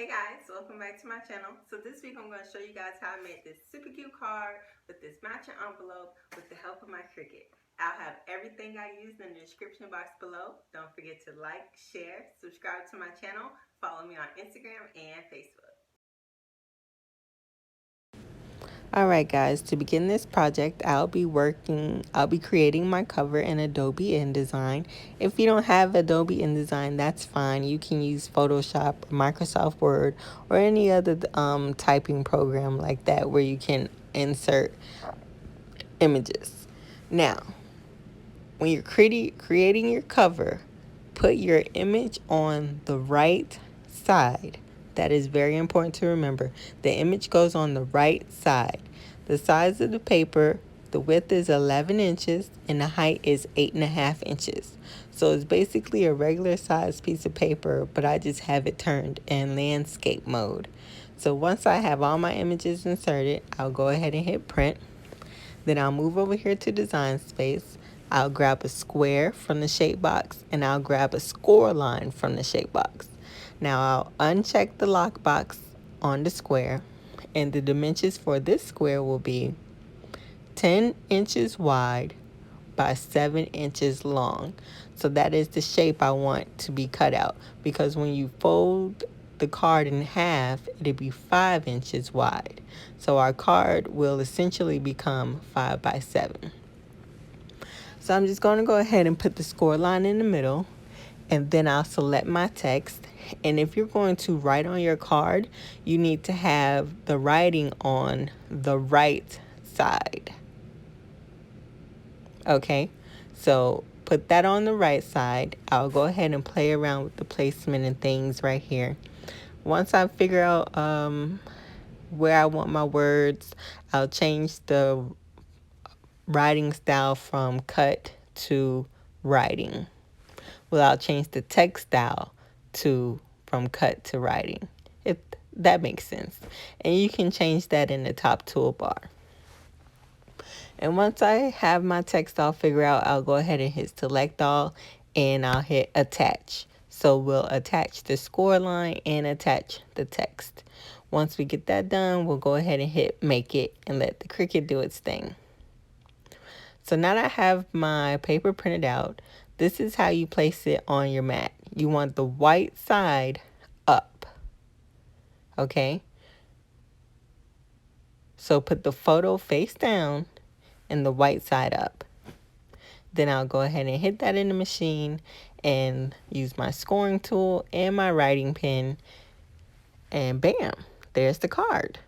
Hey guys, welcome back to my channel. So this week I'm going to show you guys how I made this super cute card with this matching envelope with the help of my Cricut. I'll have everything I used in the description box below. Don't forget to like, share, subscribe to my channel, follow me on Instagram and Facebook. Alright guys, to begin this project, I'll be creating my cover in Adobe InDesign. If you don't have Adobe InDesign, that's fine. You can use Photoshop, Microsoft Word, or any other typing program like that where you can insert images. Now, when you're creating your cover, put your image on the right side. That is very important to remember. The image goes on the right side. The size of the paper, the width is 11 inches and the height is 8.5 inches. So it's basically a regular size piece of paper, but I just have it turned in landscape mode. So once I have all my images inserted, I'll go ahead and hit print. Then I'll move over here to design space. I'll grab a square from the shape box and I'll grab a score line from the shape box. Now I'll uncheck the lock box on the square, and the dimensions for this square will be 10 inches wide by 7 inches long. So that is the shape I want to be cut out, because when you fold the card in half, it'll be 5 inches wide. So our card will essentially become 5 by 7. So I'm just going to go ahead and put the score line in the middle, and then I'll select my text. And if you're going to write on your card, you need to have the writing on the right side. Okay, so put that on the right side. I'll go ahead and play around with the placement and things right here. Once I figure out where I want my words, I'll change the writing style from cut to writing. Well, I'll change the text style from cut to writing, if that makes sense. And you can change that in the top toolbar. And once I have my text all figured out, I'll go ahead and hit select all and I'll hit attach. So we'll attach the score line and attach the text. Once we get that done, we'll go ahead and hit make it and let the Cricut do its thing. So now that I have my paper printed out, this is how you place it on your mat. You want the white side up. Okay? So put the photo face down and the white side up. Then I'll go ahead and hit that in the machine and use my scoring tool and my writing pen, and bam, there's the card.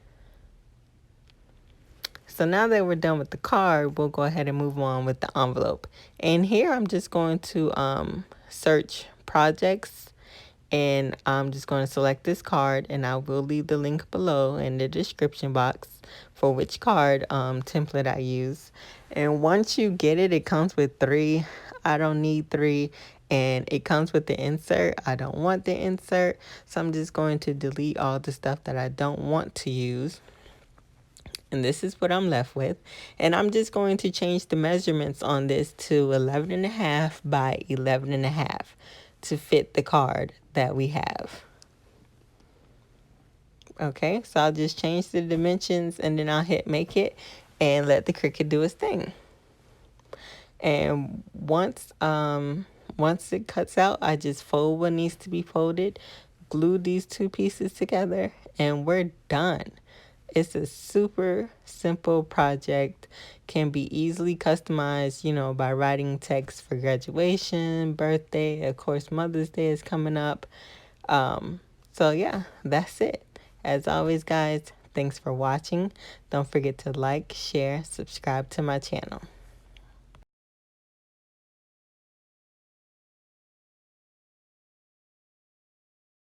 So now that we're done with the card, we'll go ahead and move on with the envelope. And here I'm just going to search projects, and I'm just going to select this card, and I will leave the link below in the description box for which card template I use. And once you get it, it comes with 3. I don't need 3. And it comes with the insert. I don't want the insert. So I'm just going to delete all the stuff that I don't want to use. And this is what I'm left with. And I'm just going to change the measurements on this to 11.5 by 11.5 to fit the card that we have. Okay, so I'll just change the dimensions and then I'll hit make it and let the Cricut do its thing. And once it cuts out, I just fold what needs to be folded, glue these 2 pieces together, and we're done. It's a super simple project, can be easily customized, by writing text for graduation, birthday, of course Mother's Day is coming up. So yeah, that's it. As always, guys, thanks for watching. Don't forget to like, share, subscribe to my channel.